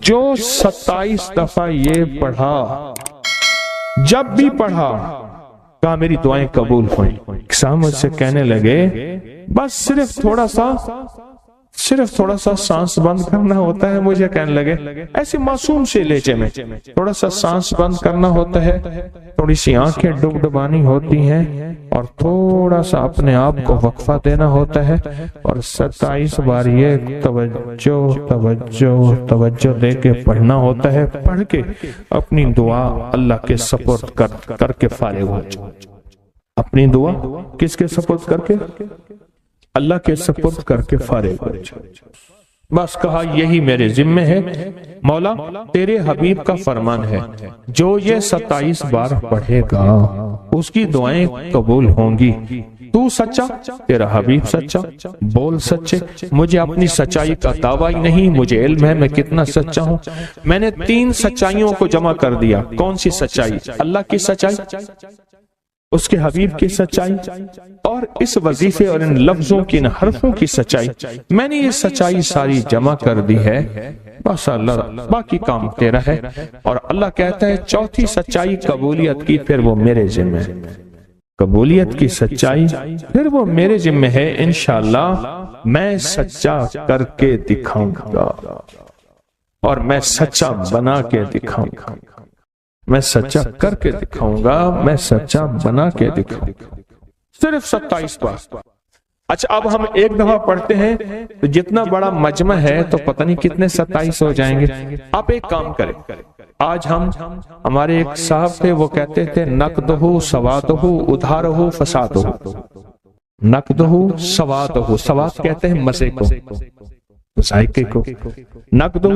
جو 27 دفعہ یہ پڑھا، جب بھی پڑھا کہا میری دعائیں قبول ہوئیں۔ صاحب مجھ سے کہنے لگے بس صرف تھوڑا سا سانس بند کرنا ہوتا ہے، مجھے کہنے لگے ایسے معصوم سے لہجے میں، تھوڑا سا سانس بند کرنا ہوتا ہے، تھوڑی سی آنکھیں ڈبڈبانی ہوتی ہیں اور تھوڑا سا اپنے آپ کو وقفہ دینا ہوتا ہے، اور 27 بار یہ توجہ دے کے پڑھنا ہوتا ہے۔ پڑھ کے اپنی دعا اللہ کے سپرد کر کے فارغ ہو جاؤ۔ اپنی دعا کس کے سپرد کر کے؟ اللہ کے سپرد کر کے فارغ ہو جاؤ۔ بس کہا یہی میرے ذمہ ہے مولا، تیرے حبیب کا فرمان ہے جو یہ 27 بار پڑھے گا اس کی دعائیں قبول ہوں گی۔ تو سچا، تیرا حبیب سچا، بول سچے۔ مجھے اپنی سچائی کا دعویٰ ہی نہیں، مجھے علم ہے میں کتنا سچا ہوں۔ میں نے 3 سچائیوں کو جمع کر دیا۔ کون سی سچائی؟ اللہ کی سچائی، اس کے حبیب کی سچائی، اور اس وظیفے اور ان لفظوں کی، ان حرفوں کی سچائی۔ میں نے یہ سچائی ساری جمع کر دی ہے، بس اللہ باقی کام تیرا ہے۔ اور اللہ کہتا ہے چوتھی سچائی قبولیت کی، پھر وہ میرے ذمہ ہے۔ قبولیت کی سچائی پھر وہ میرے ذمہ ہے، انشاءاللہ میں سچا کر کے دکھاؤں گا، اور میں سچا بنا کے دکھاؤں گا، میں سچا کر کے دکھاؤں گا، میں سچا بنا کے دکھاؤں گا۔ صرف 27 بار۔ اچھا اب ہم ایک دفعہ پڑھتے ہیں تو جتنا بڑا مجمع ہے تو پتہ نہیں کتنے 27 ہو جائیں گے۔ آپ ایک کام کریں، آج ہمارے ایک صاحب تھے، وہ کہتے تھے نقدہ سوادہ ادھارہ فسادہ۔ نقدہ سوادہ، سواد کہتے ہیں مزے کو، ذائقے کو، نقدہ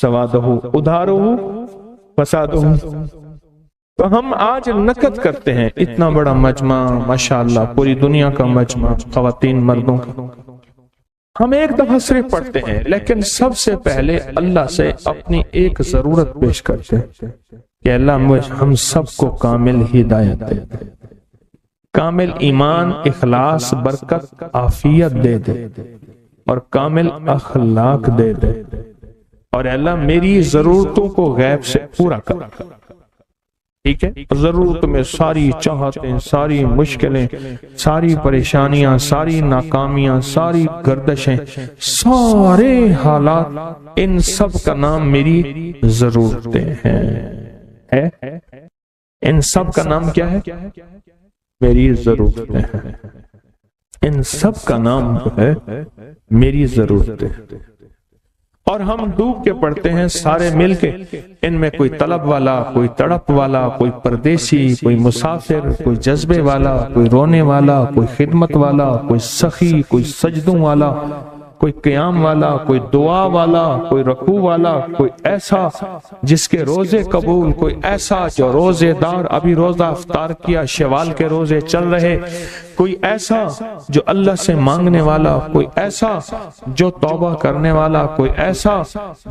سوادہ ادھارہ فسادہ۔ تو ہم آج نقد کرتے ہیں اتنا بڑا مجمع، ماشاءاللہ پوری دنیا کا مجمع، خواتین مردوں کا۔ ہم ایک دفعہ صرف پڑھتے ہیں، لیکن سب سے پہلے اللہ سے اپنی ایک ضرورت پیش کرتے ہیں کہ اللہ ہم سب کو کامل ہدایت دے دے، کامل ایمان، اخلاص، برکت، عافیت دے دے، اور کامل اخلاق دے دے، اور اللہ میری ضرورتوں کو غیب سے پورا کر۔ ٹھیک ہے، ضرورت میں ساری چاہتیں، ساری مشکلیں، ساری پریشانیاں، ساری ناکامیاں، ساری گردشیں، سارے حالات، ان سب کا نام میری ضرورتیں ہیں۔ ان سب کا نام کیا ہے؟ میری ضرورتیں ہیں۔ ان سب کا نام جو ہے میری ضرورتیں۔ اور ہم ڈوب کے پڑھتے ہیں سارے مل کے، ان میں کوئی طلب والا، کوئی تڑپ والا، کوئی پردیسی، کوئی مسافر، کوئی جذبے والا، کوئی رونے والا، کوئی خدمت والا، کوئی سخی، کوئی سجدوں والا، کوئی قیام والا، کوئی دعا والا، کوئی رکوع والا، کوئی ایسا جس کے روزے قبول، کوئی ایسا جو روزے دار، ابھی روزہ افطار کیا، شوال کے روزے چل رہے، کوئی ایسا جو اللہ سے مانگنے والا، کوئی ایسا جو توبہ کرنے والا، کوئی ایسا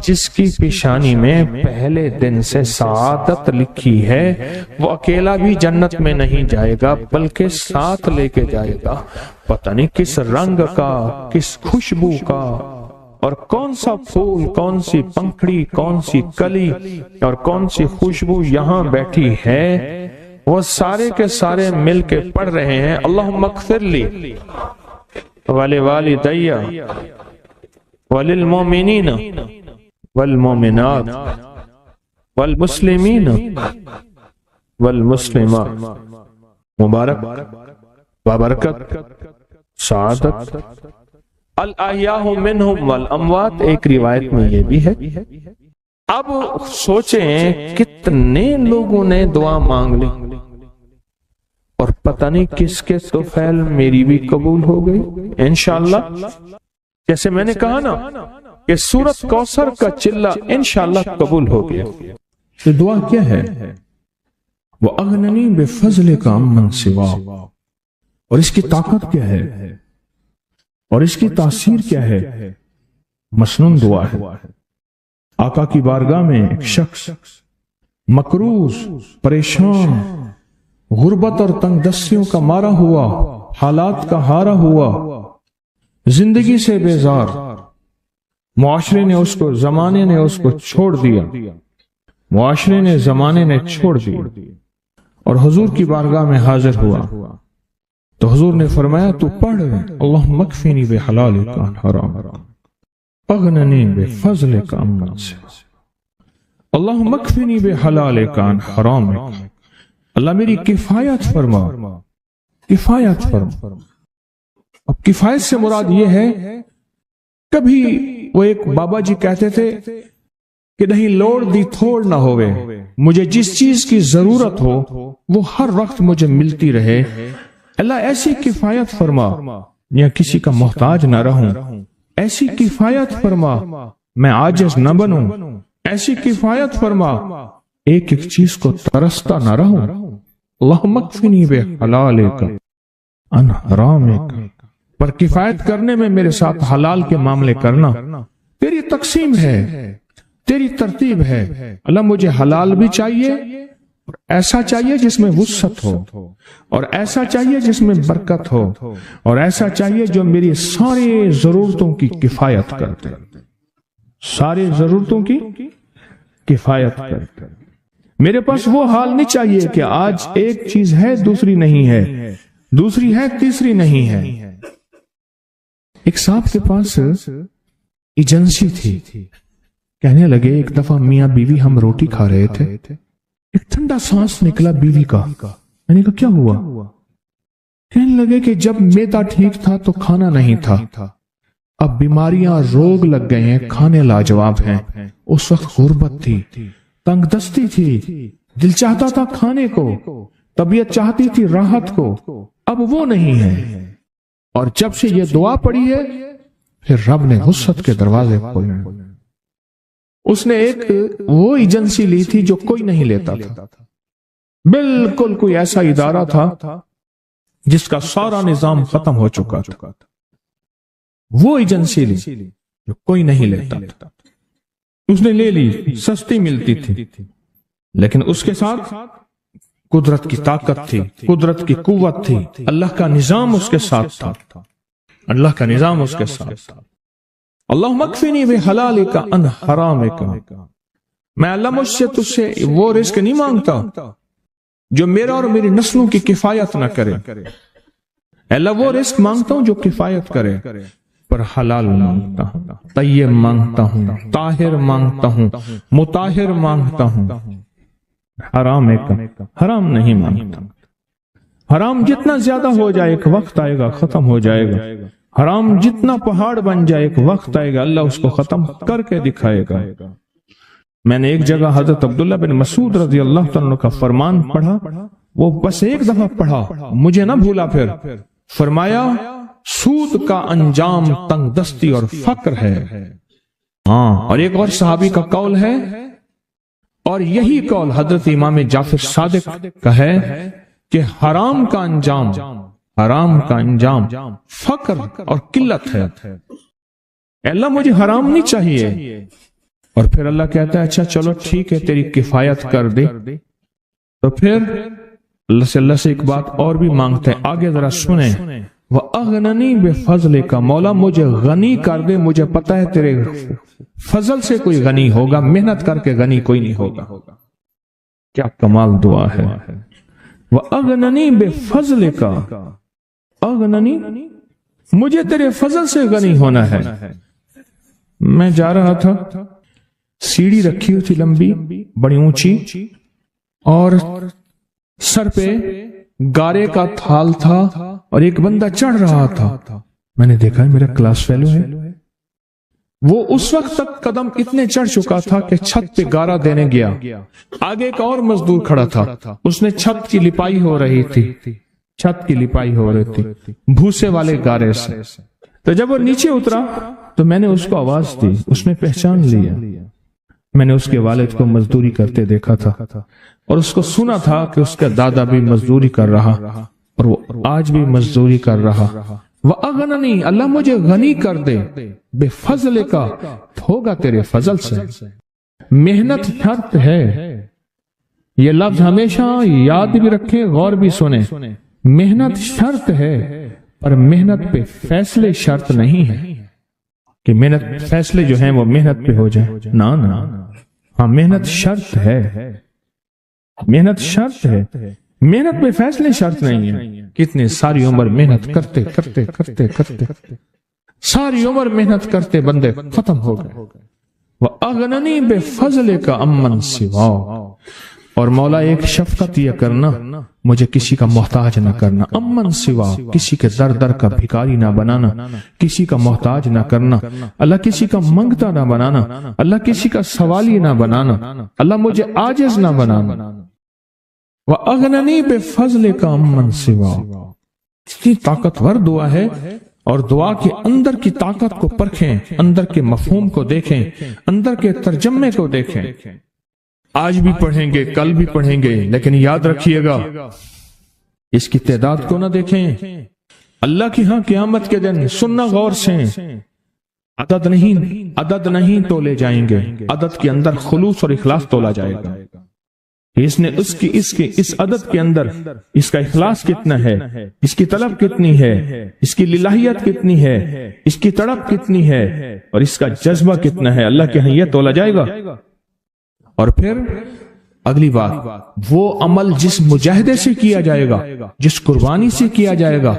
جس کی پیشانی میں پہلے دن سے سعادت لکھی ہے، وہ اکیلا بھی جنت میں نہیں جائے گا بلکہ ساتھ لے کے جائے گا، پتہ نہیں کس رنگ کا، کس خوشبو کا، اور کون سا پھول، کون سی پنکھڑی، کون سی کلی اور کون سی خوشبو یہاں بیٹھی ہے، وہ سارے کے سارے مل کے پڑھ رہے ہیں اللہم اغفر لی ولوالدی وللمؤمنین والمؤمنات والمسلمین والمسلمات۔ مبارک، بابرکت، سعادت، الاحیاء منہم والاموات، ایک روایت میں یہ بھی ہے۔ اب سوچیں کتنے لوگوں نے دعا مانگ لی اور پتہ نہیں کس کے طفیل میری بھی قبول ہو گئی انشاءاللہ۔ جیسے میں نے کہا نا کہ سورۃ کوثر کا چلہ انشاءاللہ قبول ہو گیا۔ یہ دعا کیا ہے؟ وَأَغْنَنِي بِفَضْلِكَ عَمَّنْ سِوَاكَ، اور اس کی طاقت کیا ہے اور اس کی تاثیر کیا ہے؟ مسنون دعا ہے۔ آقا کی بارگاہ میں ایک شخص مقروض، پریشان، غربت اور تنگ دستیوں کا مارا ہوا، حالات کا ہارا ہوا، زندگی سے بیزار، معاشرے نے اس کو، زمانے نے اس کو چھوڑ دیا، معاشرے نے، زمانے نے چھوڑ دیا، اور حضور کی بارگاہ میں حاضر ہوا تو حضور نے فرمایا تو پڑھ اللہم اکفنی بحلالک عن حرام اغننی بفضلک عمن سواک، اللہم اکفنی بحلالک عن حرامک، اللہ میری کفایت فرما، کفایت فرما۔ اب کفایت سے مراد یہ ہے، کبھی وہ ایک بابا جی کہتے تھے کہ نہیں لوڑ دی تھوڑ نہ ہوئے، مجھے جس چیز کی ضرورت ہو وہ ہر وقت مجھے ملتی رہے، اللہ ایسی کفایت فرما، یا کسی کا محتاج نہ رہوں، ایسی کفایت فرما میں عاجز نہ بنوں، ایسی کفایت فرما ایک ایک چیز کو ترستا نہ رہوں، اللہم اکفنی بحلالک عن حرامک، پر کفایت کرنے میں میرے ساتھ حلال کے معاملے کرنا تیری تقسیم ہے، تیری ترتیب ہے، اللہ مجھے حلال بھی چاہیے، اور ایسا چاہیے جس میں وسعت ہو، اور ایسا چاہیے جس میں برکت ہو، اور ایسا چاہیے جو میری ساری ضرورتوں کی کفایت کرتے، ساری ضرورتوں کی کفایت کرتے۔ میرے پاس وہ حال نہیں چاہیے کہ آج ایک چیز ہے دوسری نہیں ہے، دوسری ہے تیسری نہیں ہے۔ ایک صاحب کے پاس ایجنسی تھی، کہنے لگے ایک دفعہ میاں بیوی ہم روٹی کھا رہے تھے، ایک ٹھنڈا سانس نکلا بیوی کا، میں نے کہا کیا ہوا؟ کہنے لگے کہ جب میدا ٹھیک تھا تو کھانا نہیں تھا، اب بیماریاں روگ لگ گئے ہیں، کھانے لاجواب ہیں، اس وقت غربت تھی، تنگ دستی تھی، دل چاہتا تھا کھانے کو، طبیعت چاہتی تھی راحت کو، اب وہ نہیں ہے، اور جب سے یہ دعا پڑی ہے پھر رب نے وسعت کے دروازے کھولے۔ اس نے ایک وہ ایجنسی لی تھی جو کوئی نہیں لیتا تھا، بالکل کوئی ایسا ادارہ تھا جس کا سارا نظام ختم ہو چکا تھا، وہ ایجنسی لی جو کوئی نہیں لیتا تھا، اس نے لے لی، سستی ملتی تھی، لیکن اس کے ساتھ قدرت کی طاقت تھی، قدرت کی قوت تھی، اللہ کا نظام اس کے ساتھ تھا، اللہ کا نظام اس کے ساتھ تھا۔ اللہم اکفنی بحلالک عن حرامک، میں اللہ مجھ سے تجھ سے وہ رزق نہیں مانگتا جو میرا اور میری نسلوں کی کفایت نہ کرے، اللہ وہ رزق مانگتا ہوں جو کفایت کرے، پر حلال مانگتا ہوں، طیب مانگتا ہوں، طاہر مانگتا ہوں، مطہر مانگتا ہوں، حرام نہیں مانگتا۔ حرام جتنا زیادہ ہو جائے ایک وقت آئے گا ختم ہو جائے گا، حرام جتنا پہاڑ بن جائے ایک وقت آئے گا اللہ اس کو ختم کر کے دکھائے گا۔ میں نے ایک جگہ حضرت عبداللہ بن مسعود رضی اللہ تعالیٰ کا فرمان پڑھا، وہ بس ایک دفعہ پڑھا، مجھے نہ بھولا، پھر فرمایا سود کا انجام تنگ دستی اور فقر ہے۔ ہاں، اور ایک اور صحابی کا قول ہے، اور یہی قول حضرت امام جعفر صادق کا ہے کہ حرام کا انجام، حرام کا انجام فقر اور قلت ہے۔ اللہ مجھے حرام نہیں چاہیے، اور پھر اللہ کہتا ہے اچھا چلو ٹھیک ہے تیری کفایت کر دے، تو پھر اللہ سے ایک بات اور بھی مانگتے ہیں، آگے ذرا سنیں، وَأَغْنَنِي بِفَضْلِكَ، مولا مجھے غنی کر دے، مجھے پتا ہے تیرے فضل سے کوئی غنی ہوگا، محنت کر کے غنی کوئی نہیں ہوگا۔ کیا کمال دعا ہے، وَأَغْنَنِي بِفَضْلِكَ، اغننی، مجھے تیرے فضل سے غنی ہونا ہے۔ میں جا رہا تھا، سیڑھی رکھی ہوئی تھی لمبی بڑی اونچی، اور سر پہ گارے کا تھال تھا اور ایک بندہ چڑھ رہا تھا، میں نے دیکھا میرا کلاس فیلو ہے، وہ اس وقت تک قدم اتنے چڑھ چکا تھا کہ چھت پہ گارا دینے گیا، آگے ایک اور مزدور کھڑا تھا، اس نے چھت کی لپائی ہو رہی تھی، چھت کی لپائی ہو رہی تھی بھوسے والے گارے سے، تو جب وہ نیچے اترا تو میں نے اس کو آواز دی، اس نے پہچان لیا، میں نے اس کے والد کو مزدوری کرتے دیکھا تھا، اور اس کو سنا تھا کہ اس کا دادا بھی مزدوری کر رہا اور وہ آج بھی مزدوری کر رہا۔ وَأَغْنَنِي، اللہ مجھے غنی کر دے، بِفَضْلِكَ، ہوگا تیرے فضل سے۔ محنت شرط ہے، یہ لفظ ہمیشہ یاد بھی رکھیں، غور بھی سنیں، محنت شرط ہے پر محنت پہ فیصلے شرط نہیں ہے۔ کہ محنت فیصلے جو ہیں وہ محنت پہ ہو جائیں، نہ ہاں محنت شرط ہے، محنت شرط ہے، محنت میں فیصلے شرط نہیں ہے۔ کتنے ساری عمر محنت کرتے کرتے کرتے کرتے ساری عمر محنت کرتے بندے ختم ہو گئے۔ وَأَغْنَنِي بِفَضْلِكَ عَمَّنْ سِوَاكَ، اور مولا ایک شفقت یہ کرنا، مجھے کسی کا محتاج نہ کرنا، امن سوا، کسی کے در در کا بھکاری نہ بنانا، کسی کا محتاج نہ کرنا، اللہ کسی کا منگتا نہ بنانا، اللہ کسی کا سوالی نہ بنانا، اللہ مجھے عاجز نہ بنانا۔ وَأَغْنَنِي بِفَضْلِكَ عَمَّنْ سِوَاكَ، اتنی طاقتور دعا ہے، اور دعا کے اندر کی طاقت کو پرکھیں، اندر کے مفہوم کو دیکھیں، اندر کے ترجمے کو دیکھیں۔ آج بھی پڑھیں گے، کل بھی پڑھیں گے، لیکن یاد رکھیے گا اس کی تعداد کو نہ دیکھیں۔ اللہ کی ہاں قیامت کے دن سننا غور سے، عدد نہیں تولے جائیں گے، عدد کے اندر خلوص اور اخلاص تولا جائے گا۔ اس نے اس عدد کے اندر اس کا اخلاص کتنا ہے، اس کی طلب کتنی ہے، اس کی للہیت کتنی ہے، اس کی تڑپ کتنی ہے، اور اس کا جذبہ کتنا ہے، اللہ کے ہاں یہ تولا جائے گا۔ اور پھر اگلی بات، وہ عمل جس مجاہدے سے کیا جائے گا، جس قربانی سے کیا جائے گا،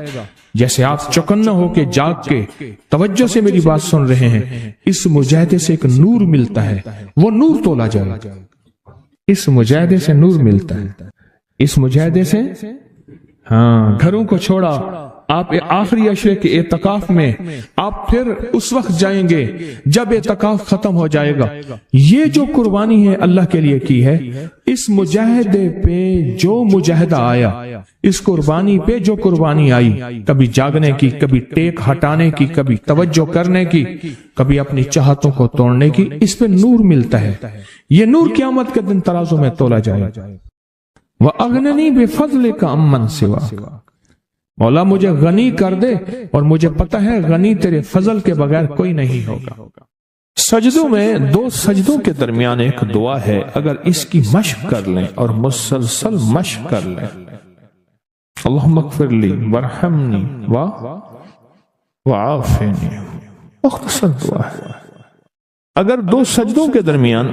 جیسے آپ چوکنا ہو کے جاگ کے توجہ سے میری بات سن رہے ہیں، اس مجاہدے سے ایک نور ملتا ہے، وہ نور تولا جائے گا۔ اس مجاہدے سے نور ملتا ہے، اس مجاہدے سے ہاں گھروں کو چھوڑا، آپ آخری عشرے کے اعتکاف میں آپ پھر اس وقت جائیں گے جب اعتکاف ختم ہو جائے گا۔ یہ جو قربانی ہے اللہ کے لیے کی ہے، اس مجاہدے پہ جو مجاہدہ آیا، اس قربانی پہ جو قربانی آئی، کبھی جاگنے کی، کبھی ٹیک ہٹانے کی، کبھی توجہ کرنے کی، کبھی اپنی چاہتوں کو توڑنے کی، اس پہ نور ملتا ہے۔ یہ نور قیامت کے دن ترازو میں تولا جائے۔ وَأَغْنَنِي بِفَضْلِكَ عَمَّنْ سِوَاكَ، مولا مجھے غنی کر دے، اور مجھے پتہ ہے غنی تیرے فضل کے بغیر کوئی نہیں ہوگا۔ سجدوں میں دو سجدوں کے درمیان ایک دعا ہے، اگر اس کی مشق کر لیں اور مسلسل مشق کر لیں، اللہم اغفر لی وارحمنی وعافنی، مختصر دعا ہے۔ اگر دو سجدوں کے درمیان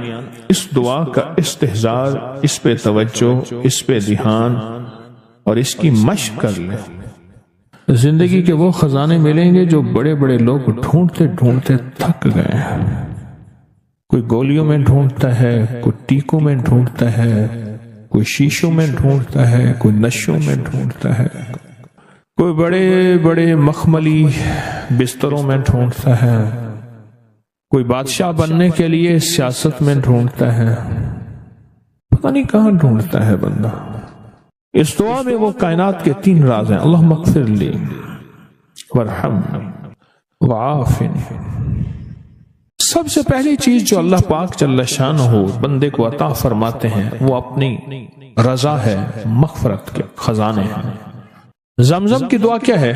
اس دعا کا استحضار، اس پہ توجہ، اس پہ دھیان اور اس کی مشق کر لیں، زندگی کے وہ خزانے ملیں گے جو بڑے بڑے لوگ ڈھونڈتے ڈھونڈتے تھک گئے ہیں۔ کوئی گولیوں میں ڈھونڈتا ہے، کوئی ٹیکوں میں ڈھونڈتا ہے، کوئی شیشوں میں ڈھونڈتا ہے، کوئی نشوں میں ڈھونڈتا ہے، کوئی بڑے بڑے مخملی بستروں میں ڈھونڈتا ہے، کوئی بادشاہ بننے کے لیے سیاست میں ڈھونڈتا ہے، پتہ نہیں کہاں ڈھونڈتا ہے بندہ۔ اس دعا میں وہ کائنات کے تین راز ہیں، اللہم اغفر لی وارحمنی وعافنی۔ سب سے پہلی چیز جو اللہ پاک جل شانہ بندے کو عطا فرماتے ہیں وہ اپنی رضا ہے، مغفرت کے خزانے ہیں۔ زمزم کی دعا کیا ہے؟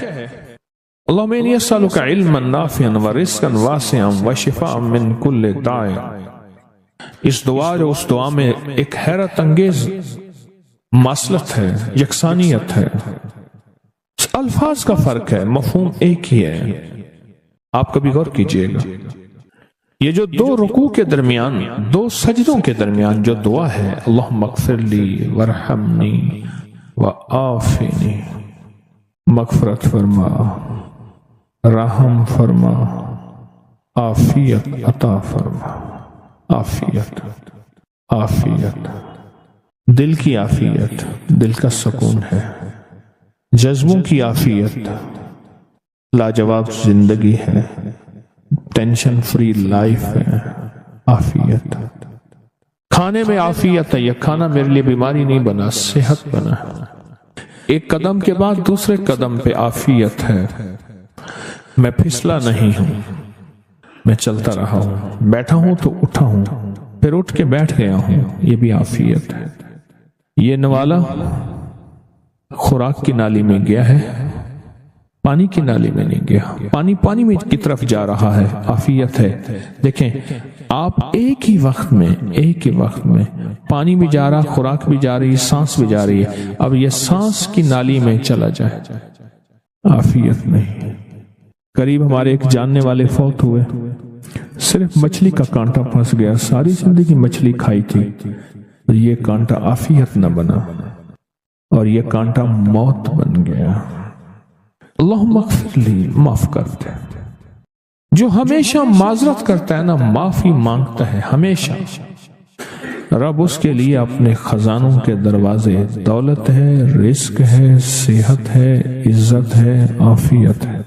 اللہم انی اسألک علما نافعا ورزقا واسعا وشفاء من کل داء۔ اس دعا میں ایک حیرت انگیز ماصلت ہے، یکسانیت ہے، الفاظ کا فرق ہے، مفہوم ایک ہی ہے۔ آپ کبھی غور کیجئے گا، یہ جو دو رکوع کے درمیان، دو سجدوں کے درمیان جو دعا ہے، اللہم اغفر لی وارحمنی وعافنی، مغفرت فرما، رحم فرما، عافیت عطا فرما، عافیت عافیت، دل کی عافیت، دل کا سکون ہے، جذبوں کی عافیت، لاجواب زندگی ہے، ٹینشن فری لائف ہے، عافیت۔ کھانے میں عافیت ہے، یہ کھانا میرے لیے بیماری نہیں بنا، صحت بنا۔ ایک قدم کے بعد دوسرے قدم پہ عافیت ہے، میں پھسلا نہیں ہوں، میں چلتا رہا ہوں، بیٹھا ہوں تو اٹھا ہوں، پھر اٹھ کے بیٹھ گیا ہوں، یہ بھی عافیت ہے۔ یہ نوالا خوراک کی نالی میں گیا ہے، پانی کی نالی میں نہیں گیا، پانی میں کی طرف جا رہا ہے، عافیت ہے۔ دیکھیں آپ ایک ہی وقت میں پانی بھی جا رہا، خوراک بھی جا رہی، سانس بھی جا رہی ہے، اب یہ سانس کی نالی میں چلا جائے، عافیت نہیں۔ قریب ہمارے ایک جاننے والے فوت ہوئے، صرف مچھلی کا کانٹا پھنس گیا، ساری زندگی مچھلی کھائی تھی، یہ کانٹا عافیت نہ بنا اور یہ کانٹا موت بن گیا۔ اللہم اغفر لی، معاف کر دے۔ جو ہمیشہ معذرت کرتا ہے نا، معافی مانگتا ہے ہمیشہ، رب اس کے لیے اپنے خزانوں کے دروازے، دولت ہے، رزق ہے، صحت ہے، عزت ہے، عافیت ہے،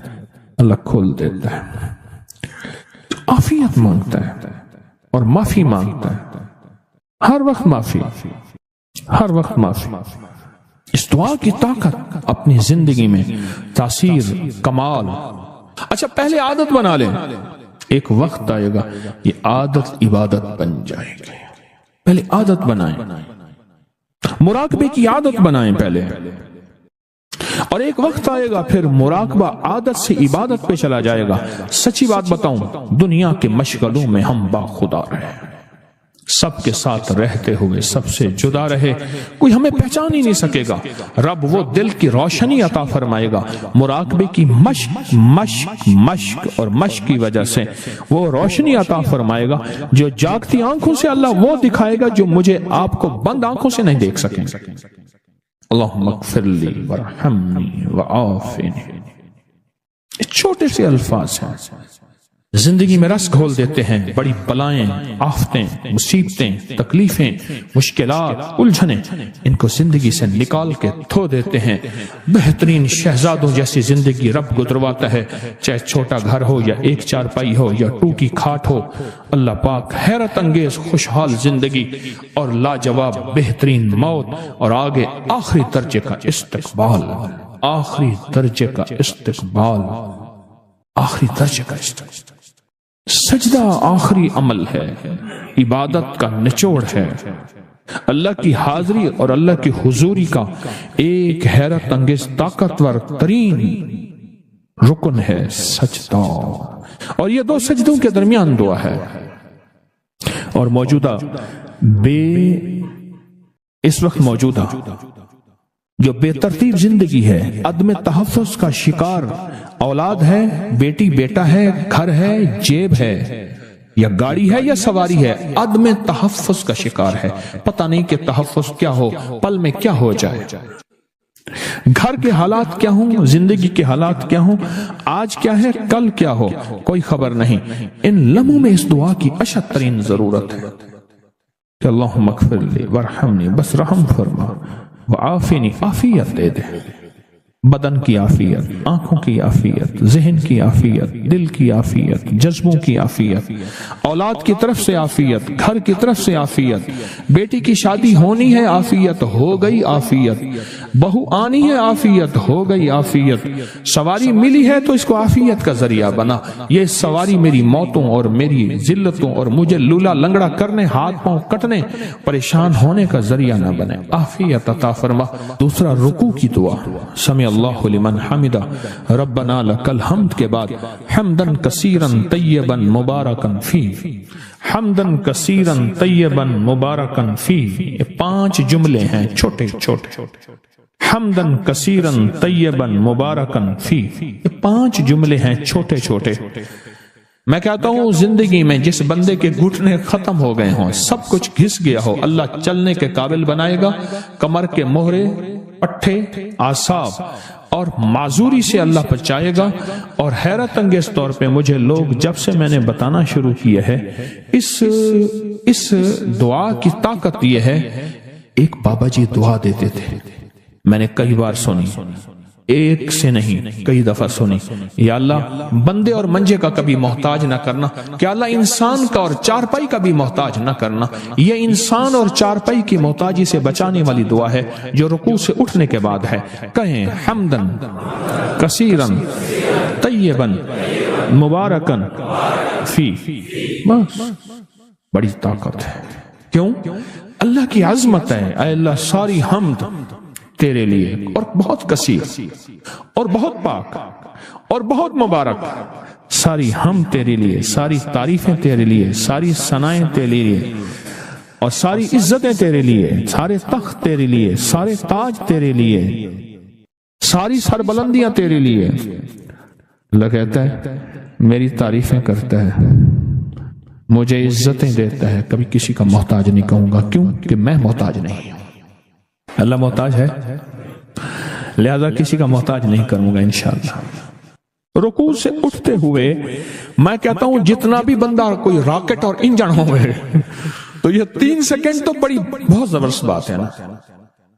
اللہ کھول دیتا ہے۔ عافیت مانگتا ہے اور معافی مانگتا ہے، ہر وقت معافی، ہر وقت معافی۔ اس دعا کی طاقت اپنی زندگی میں تاثیر، کمال۔ اچھا پہلے عادت بنا لیں، ایک وقت آئے گا یہ عادت عبادت بن جائے گی۔ پہلے عادت بنائیں، مراقبے کی عادت بنائیں پہلے، اور ایک وقت آئے گا پھر مراقبہ عادت سے عبادت پہ چلا جائے گا۔ سچی بات بتاؤں، دنیا کے مشغلوں میں ہم باخدا رہے، سب کے ساتھ رہتے ہوئے سب سے جدا رہے، کوئی ہمیں پہچان ہی نہیں سکے گا۔ رب وہ دل کی روشنی عطا فرمائے گا، مراقبے کی مشق مشق مشق اور مشق کی وجہ سے وہ روشنی عطا فرمائے گا جو جاگتی آنکھوں سے اللہ وہ دکھائے گا جو مجھے آپ کو بند آنکھوں سے نہیں دیکھ سکیں۔ اللہم اغفر لی ورحمنی وعافنی، چھوٹے سے الفاظ ہیں، زندگی میں رس گھول دیتے ہیں۔ بڑی بلائیں، آفتیں، مصیبتیں، تکلیفیں، مشکلات، الجھنیں، ان کو زندگی سے نکال کے دھو دیتے ہیں۔ بہترین شہزادوں جیسی زندگی رب گزرواتا ہے، چاہے چھوٹا گھر ہو یا ایک چارپائی ہو یا ٹوکی کھاٹ ہو۔ اللہ پاک حیرت انگیز خوشحال زندگی اور لاجواب بہترین موت، اور آگے آخری درجے کا استقبال، آخری درجے کا استقبال، آخری درجے کا استقبال۔ سجدہ آخری عمل ہے، عبادت کا نچوڑ ہے، اللہ کی حاضری اور اللہ کی حضوری کا ایک حیرت انگیز طاقتور ترین رکن ہے سجدہ، اور یہ دو سجدوں کے درمیان دعا ہے۔ اور موجودہ اس وقت موجودہ جو بے ترتیب زندگی ہے، عدم تحفظ کا شکار اولاد ہے، بیٹی بیٹا ہے، گھر ہے، جیب ہے، یا گاڑی ہے یا سواری ہے، عدم تحفظ کا شکار ہے۔ پتہ نہیں کہ تحفظ کیا ہو، پل میں کیا ہو جائے، گھر کے حالات کیا ہوں، زندگی کے حالات کیا ہوں، آج کیا ہے، کل کیا ہو، کوئی خبر نہیں۔ ان لمحوں میں اس دعا کی اشد ترین ضرورت ہے کہ اللہم اغفر لی ورحمنی، بس رحم فرما، وعافنی، عافیت دے دے، بدن کی عافیت، آنکھوں کی عافیت، ذہن کی عافیت، دل کی عافیت، جذبوں کی عافیت، اولاد کی طرف سے عافیت، گھر کی طرف سے عافیت، بیٹی کی شادی ہونی ہے، عافیت ہو گئی، عافیت بہو آنی ہے، عافیت ہو گئی، عافیت سواری ملی ہے تو اس کو عافیت کا ذریعہ بنا، یہ سواری میری موتوں اور میری ذلتوں اور مجھے لولا لنگڑا کرنے، ہاتھ پاؤں کٹنے، پریشان ہونے کا ذریعہ نہ بنے، عافیت عطا فرما۔ دوسرا رکوع کی دعا، سمع اللہ لمن حمدہ، ربنا لک الحمد کے بعد حمدن کثیرا طیبا مبارکا فیہ، حمدن کثیرا طیبا مبارکا فیہ، یہ 5 جملے ہیں چھوٹے چھوٹے، حمدن کثیرا طیبا مبارکا فیہ، یہ 5 جملے ہیں چھوٹے چھوٹے۔ میں کہتا ہوں زندگی میں جس بندے کے گھٹنے ختم ہو گئے ہوں، سب کچھ گھس گیا ہو، اللہ چلنے کے قابل بنائے گا، کمر کے مہرے، پٹھے، اعصاب اور معذوری سے اللہ بچائے گا۔ اور حیرت انگیز طور پہ مجھے لوگ جب سے میں نے بتانا شروع کیا ہے اس دعا کی طاقت یہ ہے، ایک بابا جی دعا دیتے تھے، میں نے کئی بار سنی، ایک سے نہیں کئی دفعہ سنی، یا اللہ بندے اور منجے کا کبھی محتاج نہ کرنا، کہ اللہ انسان کا اور چارپائی کا بھی محتاج نہ کرنا۔ یہ انسان اور چارپائی کی محتاجی سے بچانے والی دعا ہے جو رکوع سے اٹھنے کے بعد ہے۔ کہیں حمدن کثیرن طیبن مبارکن فی، بس بڑی طاقت ہے۔ کیوں؟ اللہ کی عظمت ہے، اے اللہ ساری حمد تیرے لیے، اور بہت کثیر اور بہت پاک اور بہت مبارک، ساری ہم تیرے لیے، ساری تعریفیں تیرے لیے، ساری ثنائیں تیرے لیے، اور ساری عزتیں تیرے لیے، سارے تخت تیرے لیے، سارے تاج تیرے لیے، ساری سربلندیاں تیرے لیے، اللہ کہتا ہے میری تعریفیں کرتا ہے، مجھے عزتیں دیتا ہے، کبھی کسی کا محتاج نہیں کہوں گا، کیوں کہ میں محتاج نہیں ہوں۔ اللہ محتاج ہے، لہذا کسی کا محتاج نہیں کروں گا انشاءاللہ۔ رکوع سے اٹھتے ہوئے میں کہتا ہوں جتنا بھی بندہ کوئی راکٹ اور انجن ہوئے تو یہ 3 سیکنڈ تو بڑی بہت زبردست بات ہے نا،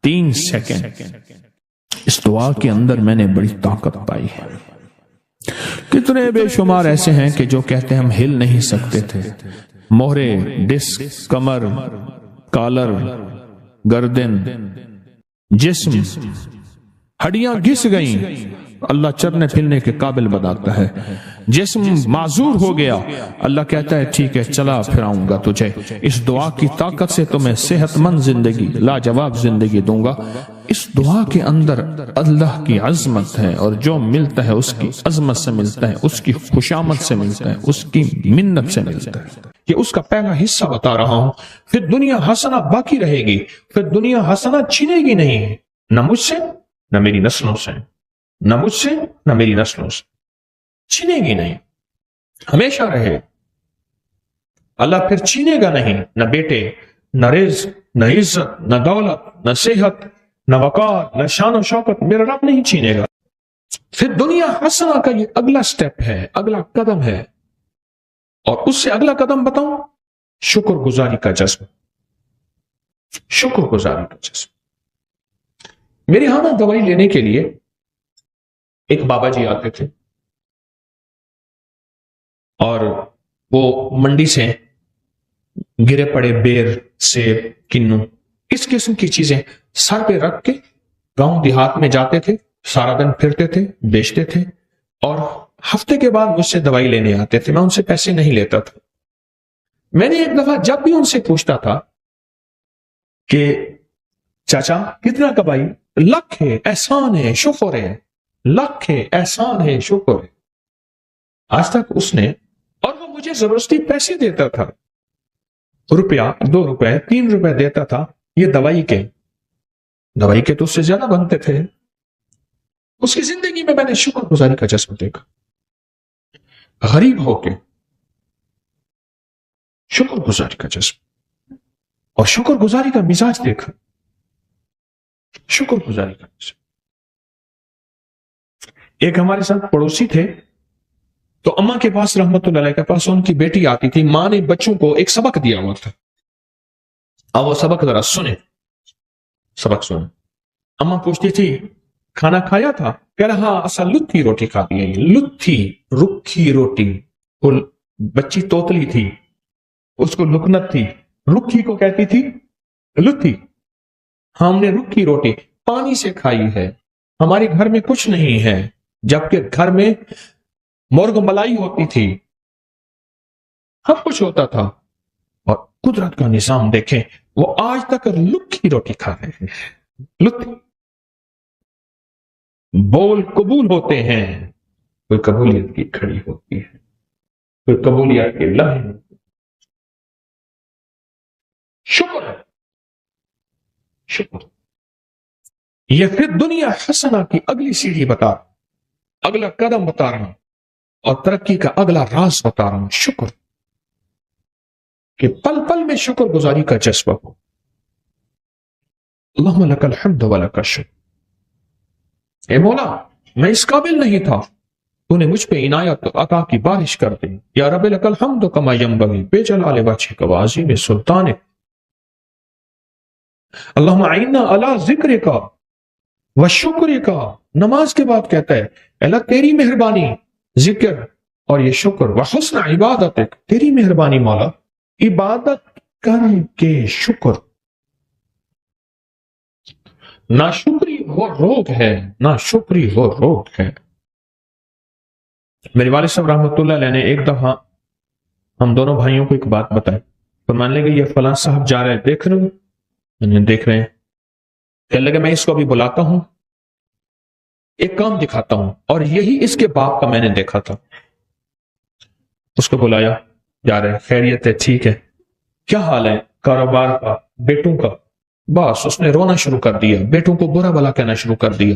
3 سیکنڈ اس دعا کے اندر میں نے بڑی طاقت پائی ہے۔ کتنے بے شمار ایسے ہیں کہ جو کہتے ہیں ہم ہل نہیں سکتے تھے، مہرے، ڈسک، کمر، کالر، گردن، جسم، ہڈیاں گھس گئیں، اللہ چلنے پھرنے کے قابل بناتا ہے، جسم معذور ہو گیا، اللہ کہتا ہے ٹھیک ہے چلا پھراؤں گا تجھے، اس دعا کی طاقت سے تمہیں صحت مند زندگی، لاجواب زندگی دوں گا۔ اس دعا کے اندر اللہ کی عظمت ہے، اور جو ملتا ہے اس کی عظمت سے ملتا ہے، اس کی خوشامد سے ملتا ہے، اس کی منت سے ملتا ہے۔ یہ اس کا پہلا حصہ بتا رہا ہوں۔ پھر دنیا حسنہ باقی رہے گی، پھر دنیا حسنہ چھینے گی نہیں، نہ مجھ سے نہ میری نسلوں سے، نہ مجھ سے نہ میری نسلوں سے، چھینے گی نہیں، ہمیشہ رہے۔ اللہ پھر چھینے گا نہیں، نہ بیٹے، نہ رزق، نہ عزت، نہ دولت، نہ صحت، نہ وقار، نہ شان و شوکت، میرا رب نہیں چھینے گا۔ پھر دنیا حسنہ کا یہ اگلا سٹیپ ہے، اگلا قدم ہے، اور اس سے اگلا قدم بتاؤں، شکر گزاری کا جذبہ، شکر گزاری کا جذبہ۔ میرے ہاں نا دوائی لینے کے لیے ایک بابا جی آتے تھے، اور وہ منڈی سے گرے پڑے بیر، سیب، کنو، اس قسم کی چیزیں سر پہ رکھ کے گاؤں دیہات میں جاتے تھے، سارا دن پھرتے تھے، بیچتے تھے، اور ہفتے کے بعد مجھ سے دوائی لینے آتے تھے۔ میں ان سے پیسے نہیں لیتا تھا۔ میں نے ایک دفعہ جب بھی ان سے پوچھتا تھا کہ چاچا کتنا کمائی، لکھ ہے، احسان ہے، شکر ہے، لکھ ہے، احسان ہے، شکر ہے، آج تک اس نے، اور وہ مجھے زبردستی پیسے دیتا تھا، روپیہ، 2 روپے، 3 روپے دیتا تھا، یہ دوائی کے تو اس سے زیادہ بنتے تھے۔ اس کی زندگی میں نے شکر گزاری کا جذبہ دیکھا، غریب ہو کے شکر گزاری کا جذبہ، اور شکر گزاری کا مزاج دیکھا، شکر گزاری کا مزاج۔ ایک ہمارے ساتھ پڑوسی تھے، تو اماں کے پاس، رحمت اللہ علیہ کے پاس، ان کی بیٹی آتی تھی، ماں نے بچوں کو ایک سبق دیا ہوا تھا، اب وہ سبق ذرا سنیں، سبق سنیں۔ اماں پوچھتی تھی کھانا کھایا تھا؟ کہہ رہا ہاں اصل لتھی روٹی کھاتی ہے، لتھی، رکھی روٹی۔ وہ بچی توتلی تھی، اس کو لکنت تھی، رکھی کو کہتی تھی لتھی۔ ہم نے رکھی روٹی پانی سے کھائی ہے، ہمارے گھر میں کچھ نہیں ہے، جبکہ گھر میں مرغ ملائی ہوتی تھی، سب کچھ ہوتا تھا، اور قدرت کا نظام دیکھیں، وہ آج تک لکھی روٹی کھا رہے ہیں۔ لکھی بول قبول ہوتے ہیں، کوئی قبولیت کی کھڑی ہوتی ہے، کوئی قبولیت کے لمحے۔ شکر ہے، شکر۔ یہ پھر دنیا حسنہ کی اگلی سیڑھی بتا، اگلا قدم بتا رہا ہوں، اور ترقی کا اگلا راز بتا رہا ہوں، شکر، کہ پل پل میں شکر گزاری کا جذبہ ہو۔ اللہم لک الحمد ولک الشکر۔ اے مولا، میں اس قابل نہیں تھا، تو نے مجھ پہ عنایت عطا کی بارش کر دی۔ یا رب لک الحمد کما ینبغی بجلال وجہک وعظیم سلطانک۔ اللہم اعنا علی ذکرک وشکرک۔ نماز کے بعد کہتا ہے اللہ تیری مہربانی، ذکر اور یہ شکر، وحسن عبادتک، تیری مہربانی مولا، عبادت کر کے شکر۔ ناشکری وہ روگ ہے، ناشکری وہ روگ ہے۔ میرے والد صاحب رحمۃ اللہ علیہ نے ایک دفعہ ہم دونوں بھائیوں کو ایک بات بتائی، فرمانے لگے یہ فلاں صاحب جا رہے ہیں، دیکھ رہے ہو؟ دیکھ رہے ہیں۔ کہنے لگے میں اس کو ابھی بلاتا ہوں، ایک کام دکھاتا ہوں، اور یہی اس کے باپ کا میں نے دیکھا تھا۔ اس کو بلایا، جا رہے ہیں، خیریت ہے، ٹھیک ہے، کیا حال ہے؟ کاروبار کا، بیٹوں کا۔ بس اس نے رونا شروع کر دیا، بیٹوں کو برا بھلا کہنا شروع کر دیا،